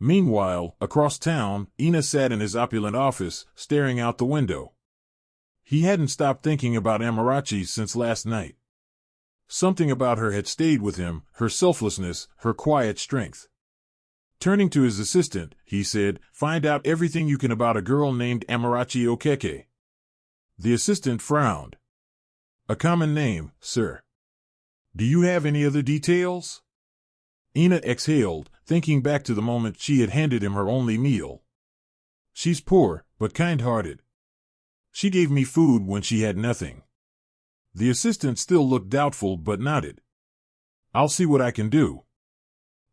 Meanwhile, across town, Oena sat in his opulent office, staring out the window. He hadn't stopped thinking about Amarachi since last night. Something about her had stayed with him, her selflessness, her quiet strength. Turning to his assistant, he said, "Find out everything you can about a girl named Amarachi Okeke." The assistant frowned. "A common name, sir. Do you have any other details?" Oena exhaled, thinking back to the moment she had handed him her only meal. "She's poor, but kind-hearted. She gave me food when she had nothing." The assistant still looked doubtful but nodded. "I'll see what I can do."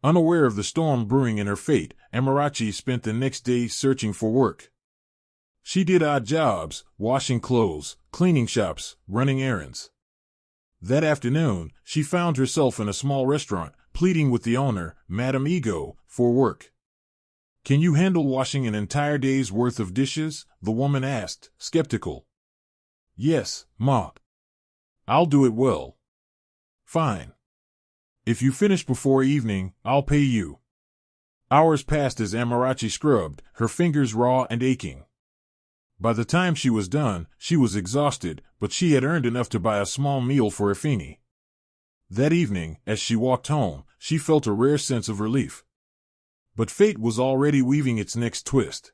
Unaware of the storm brewing in her fate, Amarachi spent the next day searching for work. She did odd jobs, washing clothes, cleaning shops, running errands. That afternoon, she found herself in a small restaurant, pleading with the owner, Madame Ego, for work. "Can you handle washing an entire day's worth of dishes?" the woman asked, skeptical. "Yes, ma. I'll do it well." "Fine. If you finish before evening, I'll pay you." Hours passed as Amarachi scrubbed, her fingers raw and aching. By the time she was done, she was exhausted, but she had earned enough to buy a small meal for Efini. That evening, as she walked home, she felt a rare sense of relief. But fate was already weaving its next twist.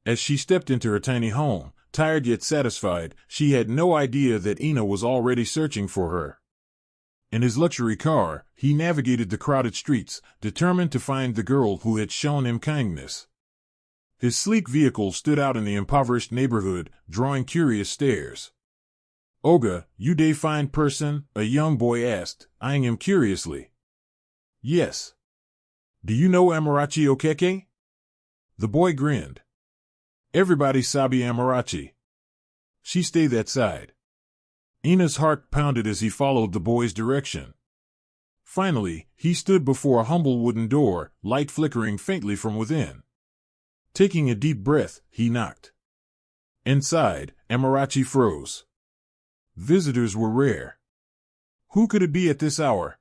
As she stepped into her tiny home, tired yet satisfied, she had no idea that Oena was already searching for her. In his luxury car, he navigated the crowded streets, determined to find the girl who had shown him kindness. His sleek vehicle stood out in the impoverished neighborhood, drawing curious stares. "Oga, you dey fine person?" a young boy asked, eyeing him curiously. "Yes." "Do you know Amarachi Okeke?" The boy grinned. "Everybody sabi Amarachi. She stay that side." Oena's heart pounded as he followed the boy's direction. Finally, he stood before a humble wooden door, light flickering faintly from within. Taking a deep breath, he knocked. Inside, Amarachi froze. Visitors were rare. Who could it be at this hour?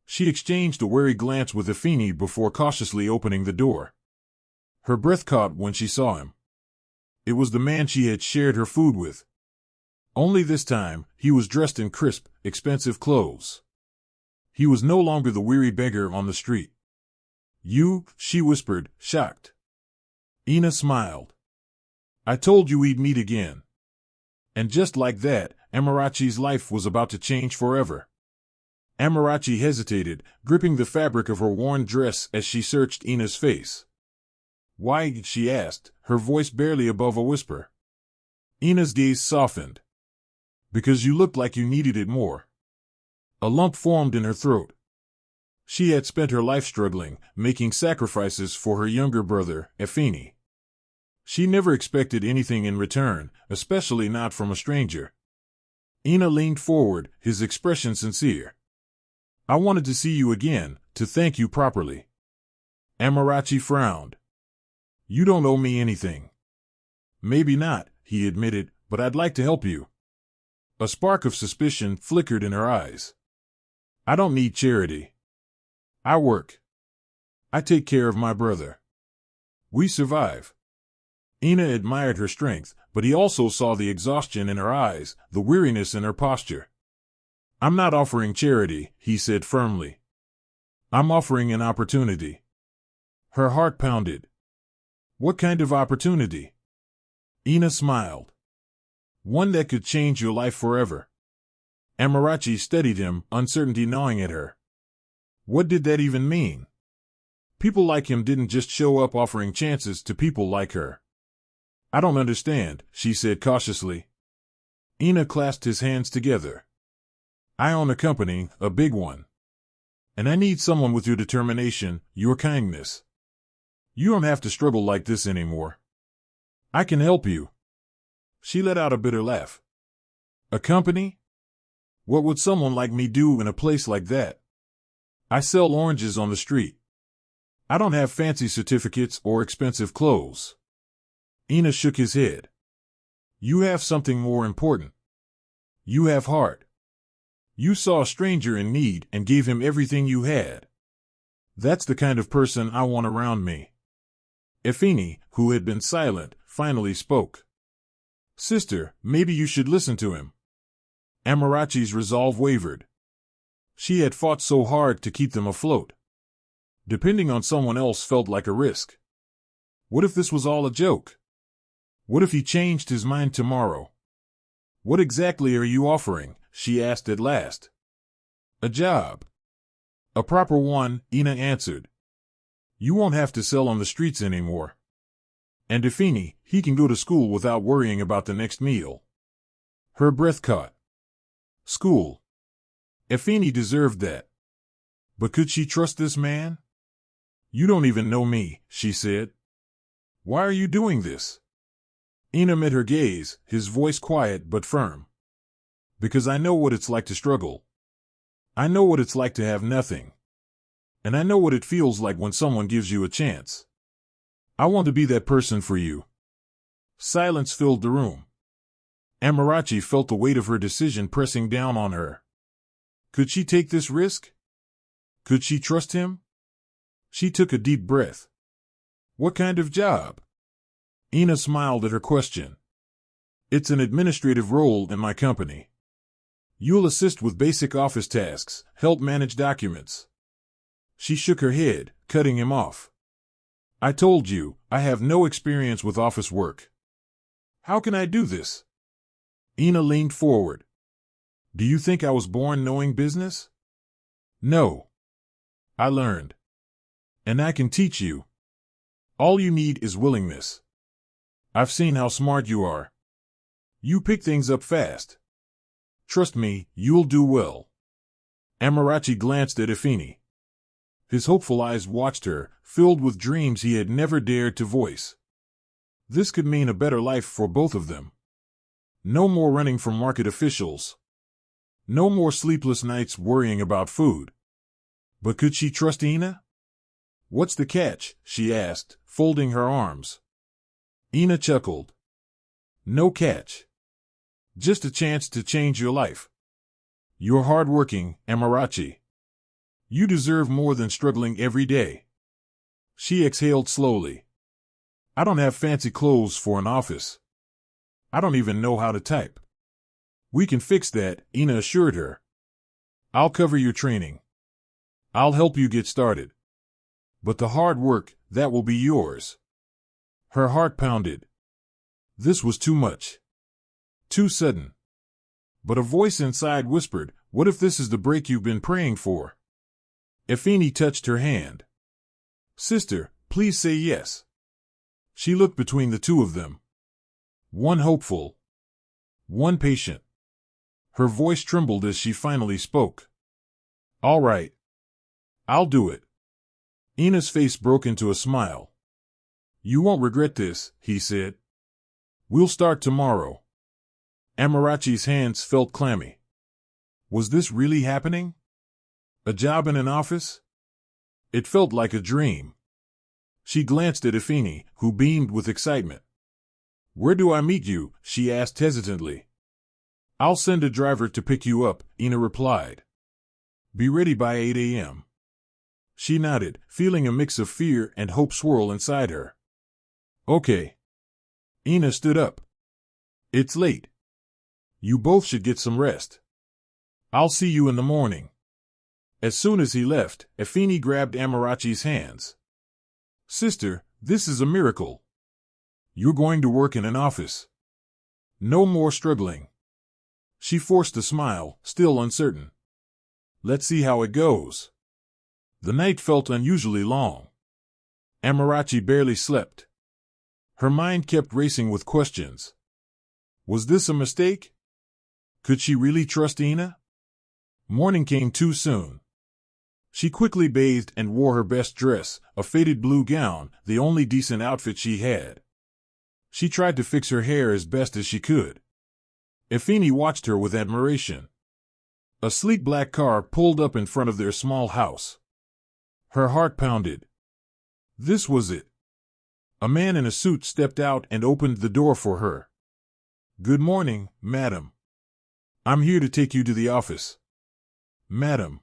She exchanged a wary glance with Efini before cautiously opening the door. Her breath caught when she saw him. It was the man she had shared her food with. Only this time, he was dressed in crisp, expensive clothes. He was no longer the weary beggar on the street. "You," she whispered, shocked. Oena smiled. "I told you we'd meet again." And just like that, Amarachi's life was about to change forever. Amarachi hesitated, gripping the fabric of her worn dress as she searched Oena's face. "Why?" she asked, her voice barely above a whisper. Oena's gaze softened. "Because you looked like you needed it more." A lump formed in her throat. She had spent her life struggling, making sacrifices for her younger brother, Efini. She never expected anything in return, especially not from a stranger. Oena leaned forward, his expression sincere. "I wanted to see you again, to thank you properly." Amarachi frowned. "You don't owe me anything." "Maybe not," he admitted, "but I'd like to help you." A spark of suspicion flickered in her eyes. "I don't need charity. I work. I take care of my brother. We survive." Oena admired her strength, but he also saw the exhaustion in her eyes, the weariness in her posture. "I'm not offering charity," he said firmly. "I'm offering an opportunity." Her heart pounded. "What kind of opportunity?" Oena smiled. "One that could change your life forever." Amarachi studied him, uncertainty gnawing at her. What did that even mean? People like him didn't just show up offering chances to people like her. "I don't understand," she said cautiously. Oena clasped his hands together. "I own a company, a big one. And I need someone with your determination, your kindness. You don't have to struggle like this anymore. I can help you." She let out a bitter laugh. "A company? What would someone like me do in a place like that? I sell oranges on the street. I don't have fancy certificates or expensive clothes." Oena shook his head. "You have something more important. You have heart. You saw a stranger in need and gave him everything you had. That's the kind of person I want around me. Efeni, who had been silent, finally spoke. Sister, maybe you should listen to him. Amarachi's resolve wavered. She had fought so hard to keep them afloat. Depending on someone else felt like a risk. What if this was all a joke? What if he changed his mind tomorrow? What exactly are you offering? She asked at last. A job. A proper one, Oena answered. You won't have to sell on the streets anymore. And Efeni, he can go to school without worrying about the next meal. Her breath caught. School. Efeni deserved that. But could she trust this man? You don't even know me, she said. Why are you doing this? Oena met her gaze, his voice quiet but firm. Because I know what it's like to struggle. I know what it's like to have nothing. And I know what it feels like when someone gives you a chance. I want to be that person for you. Silence filled the room. Amarachi felt the weight of her decision pressing down on her. Could she take this risk? Could she trust him? She took a deep breath. What kind of job? Oena smiled at her question. It's an administrative role in my company. You'll assist with basic office tasks, help manage documents. She shook her head, cutting him off. I told you, I have no experience with office work. How can I do this? Oena leaned forward. Do you think I was born knowing business? No. I learned. And I can teach you. All you need is willingness. I've seen how smart you are. You pick things up fast. Trust me, you'll do well. Amarachi glanced at Efeni. His hopeful eyes watched her, filled with dreams he had never dared to voice. This could mean a better life for both of them. No more running from market officials. No more sleepless nights worrying about food. But could she trust Oena? What's the catch? She asked, folding her arms. Oena chuckled. No catch. Just a chance to change your life. You're hardworking, Amarachi. You deserve more than struggling every day. She exhaled slowly. I don't have fancy clothes for an office. I don't even know how to type. We can fix that, Oena assured her. I'll cover your training. I'll help you get started. But the hard work, that will be yours. Her heart pounded. This was too much. Too sudden. But a voice inside whispered, what if this is the break you've been praying for? Efeni touched her hand. Sister, please say yes. She looked between the two of them. One hopeful. One patient. Her voice trembled as she finally spoke. All right. I'll do it. Oena's face broke into a smile. You won't regret this, he said. We'll start tomorrow. Amarachi's hands felt clammy. Was this really happening? A job in an office? It felt like a dream. She glanced at Efeni, who beamed with excitement. Where do I meet you? She asked hesitantly. I'll send a driver to pick you up, Oena replied. Be ready by 8 a.m. She nodded, feeling a mix of fear and hope swirl inside her. Okay. Oena stood up. It's late. You both should get some rest. I'll see you in the morning. As soon as he left, Efeni grabbed Amarachi's hands. Sister, this is a miracle. You're going to work in an office. No more struggling. She forced a smile, still uncertain. Let's see how it goes. The night felt unusually long. Amarachi barely slept. Her mind kept racing with questions. Was this a mistake? Could she really trust Oena? Morning came too soon. She quickly bathed and wore her best dress, a faded blue gown, the only decent outfit she had. She tried to fix her hair as best as she could. Efeni watched her with admiration. A sleek black car pulled up in front of their small house. Her heart pounded. This was it. A man in a suit stepped out and opened the door for her. Good morning, madam. I'm here to take you to the office. Madam.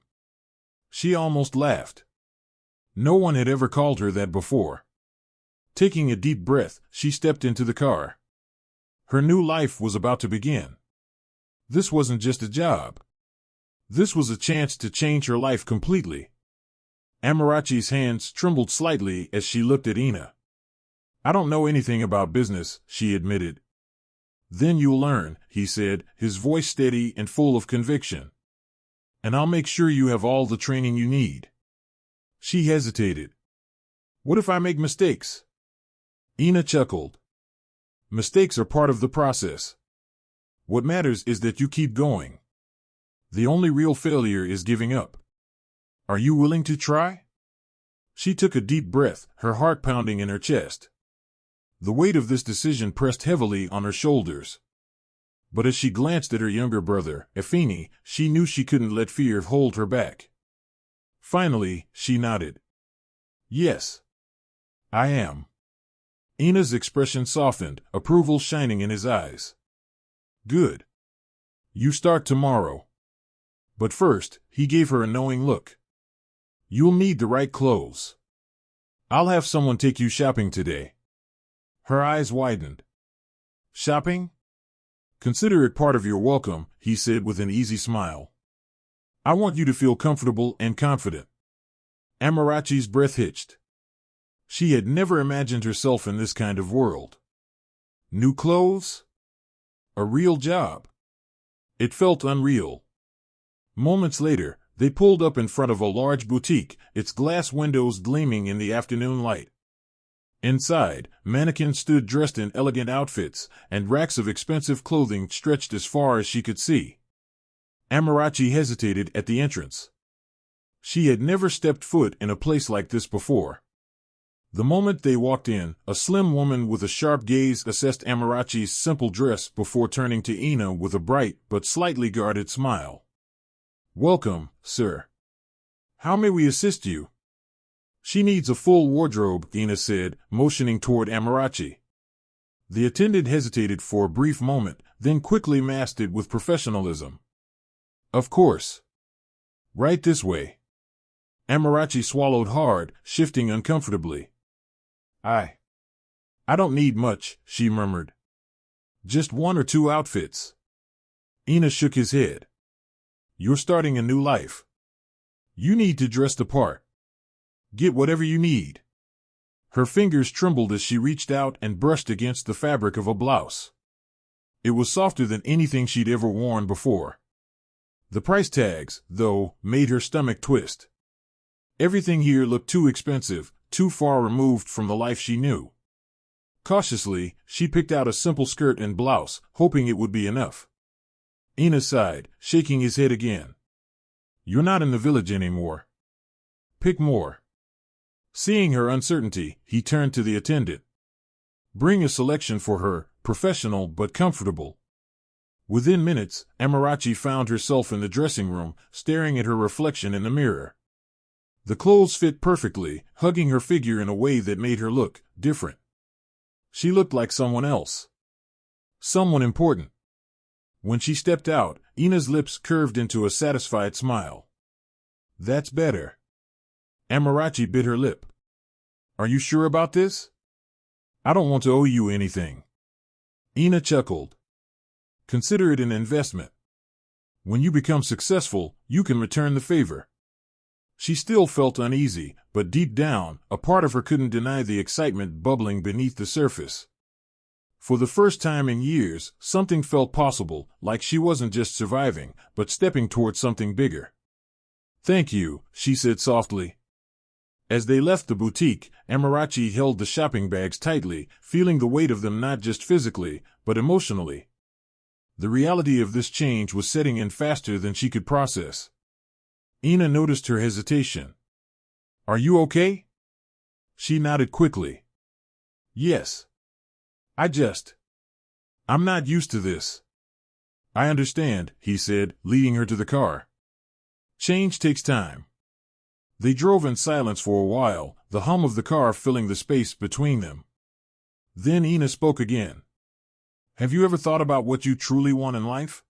She almost laughed. No one had ever called her that before. Taking a deep breath, she stepped into the car. Her new life was about to begin. This wasn't just a job. This was a chance to change her life completely. Amarachi's hands trembled slightly as she looked at Oena. I don't know anything about business, she admitted. Then you'll learn, he said, his voice steady and full of conviction. And I'll make sure you have all the training you need. She hesitated. What if I make mistakes? Oena chuckled. Mistakes are part of the process. What matters is that you keep going. The only real failure is giving up. Are you willing to try? She took a deep breath, her heart pounding in her chest. The weight of this decision pressed heavily on her shoulders. But as she glanced at her younger brother, Efeni, she knew she couldn't let fear hold her back. Finally, she nodded. Yes. I am. Oena's expression softened, approval shining in his eyes. Good. You start tomorrow. But first, he gave her a knowing look. You'll need the right clothes. I'll have someone take you shopping today. Her eyes widened. Shopping? Consider it part of your welcome, he said with an easy smile. I want you to feel comfortable and confident. Amarachi's breath hitched. She had never imagined herself in this kind of world. New clothes? A real job. It felt unreal. Moments later, they pulled up in front of a large boutique, its glass windows gleaming in the afternoon light. Inside, mannequins stood dressed in elegant outfits, and racks of expensive clothing stretched as far as she could see. Amarachi hesitated at the entrance. She had never stepped foot in a place like this before. The moment they walked in, a slim woman with a sharp gaze assessed Amarachi's simple dress before turning to Oena with a bright but slightly guarded smile. Welcome, sir. How may we assist you? She needs a full wardrobe, Oena said, motioning toward Amarachi. The attendant hesitated for a brief moment, then quickly masked it with professionalism. Of course. Right this way. Amarachi swallowed hard, shifting uncomfortably. I don't need much, she murmured. Just 1 or 2 outfits. Oena shook his head. You're starting a new life. You need to dress the part. Get whatever you need. Her fingers trembled as she reached out and brushed against the fabric of a blouse. It was softer than anything she'd ever worn before. The price tags, though, made her stomach twist. Everything here looked too expensive, too far removed from the life she knew. Cautiously, she picked out a simple skirt and blouse, hoping it would be enough. Oena sighed, shaking his head again. You're not in the village anymore. Pick more. Seeing her uncertainty, he turned to the attendant. Bring a selection for her, professional but comfortable. Within minutes, Amarachi found herself in the dressing room, staring at her reflection in the mirror. The clothes fit perfectly, hugging her figure in a way that made her look different. She looked like someone else. Someone important. When she stepped out, Oena's lips curved into a satisfied smile. That's better. Amarachi bit her lip. Are you sure about this? I don't want to owe you anything. Oena chuckled. Consider it an investment. When you become successful, you can return the favor. She still felt uneasy, but deep down, a part of her couldn't deny the excitement bubbling beneath the surface. For the first time in years, something felt possible, like she wasn't just surviving, but stepping toward something bigger. Thank you, she said softly. As they left the boutique, Amarachi held the shopping bags tightly, feeling the weight of them not just physically, but emotionally. The reality of this change was setting in faster than she could process. Oena noticed her hesitation. Are you okay? She nodded quickly. Yes. I'm not used to this. I understand, he said, leading her to the car. Change takes time. They drove in silence for a while, the hum of the car filling the space between them. Then Oena spoke again. Have you ever thought about what you truly want in life?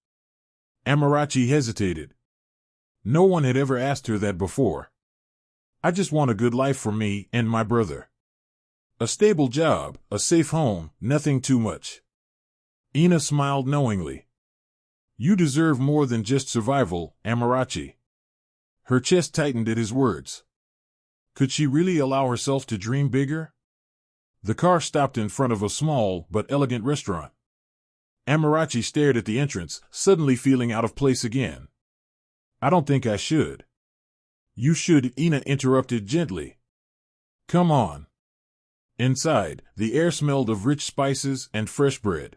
Amarachi hesitated. No one had ever asked her that before. I just want a good life for me and my brother. A stable job, a safe home, nothing too much. Oena smiled knowingly. You deserve more than just survival, Amarachi. Her chest tightened at his words. Could she really allow herself to dream bigger? The car stopped in front of a small but elegant restaurant. Amarachi stared at the entrance, suddenly feeling out of place again. I don't think I should. You should, Oena interrupted gently. Come on. Inside, the air smelled of rich spices and fresh bread.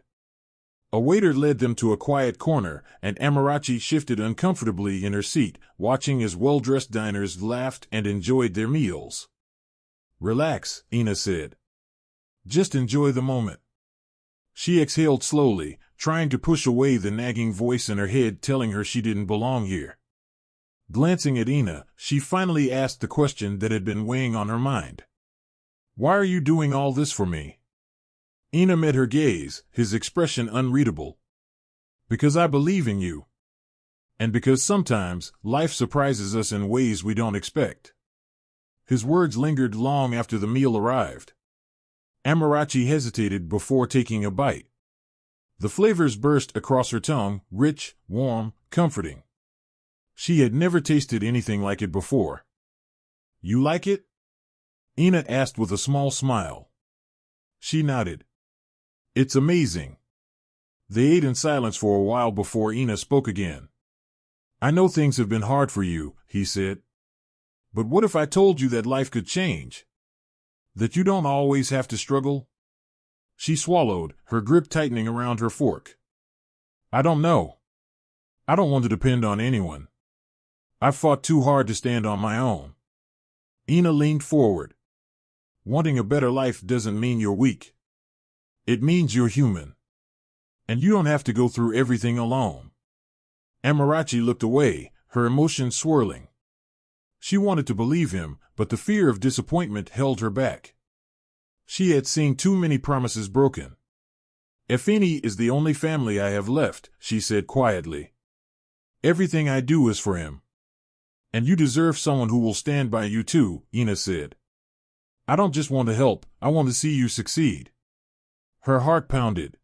A waiter led them to a quiet corner, and Amarachi shifted uncomfortably in her seat, watching as well-dressed diners laughed and enjoyed their meals. Relax, Oena said. Just enjoy the moment. She exhaled slowly, trying to push away the nagging voice in her head telling her she didn't belong here. Glancing at Oena, she finally asked the question that had been weighing on her mind. Why are you doing all this for me? Oena met her gaze, his expression unreadable. Because I believe in you. And because sometimes, life surprises us in ways we don't expect. His words lingered long after the meal arrived. Amarachi hesitated before taking a bite. The flavors burst across her tongue, rich, warm, comforting. She had never tasted anything like it before. You like it? Oena asked with a small smile. She nodded. It's amazing. They ate in silence for a while before Oena spoke again. I know things have been hard for you, he said. But what if I told you that life could change? That you don't always have to struggle? She swallowed, her grip tightening around her fork. I don't know. I don't want to depend on anyone. I've fought too hard to stand on my own. Oena leaned forward. Wanting a better life doesn't mean you're weak. It means you're human. And you don't have to go through everything alone. Amarachi looked away, her emotions swirling. She wanted to believe him, but the fear of disappointment held her back. She had seen too many promises broken. Efeni is the only family I have left, she said quietly. Everything I do is for him. And you deserve someone who will stand by you too, Oena said. I don't just want to help, I want to see you succeed. Her heart pounded.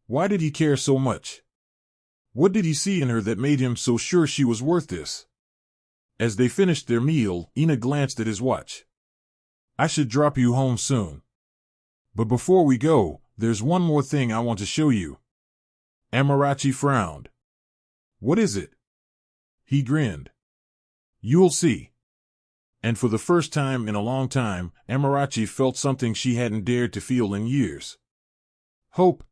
Why did he care so much? What did he see in her that made him so sure she was worth this? As they finished their meal, Oena glanced at his watch. I should drop you home soon. But before we go, there's one more thing I want to show you. Amarachi frowned. What is it? He grinned. You'll see. And for the first time in a long time, Amarachi felt something she hadn't dared to feel in years. Hope.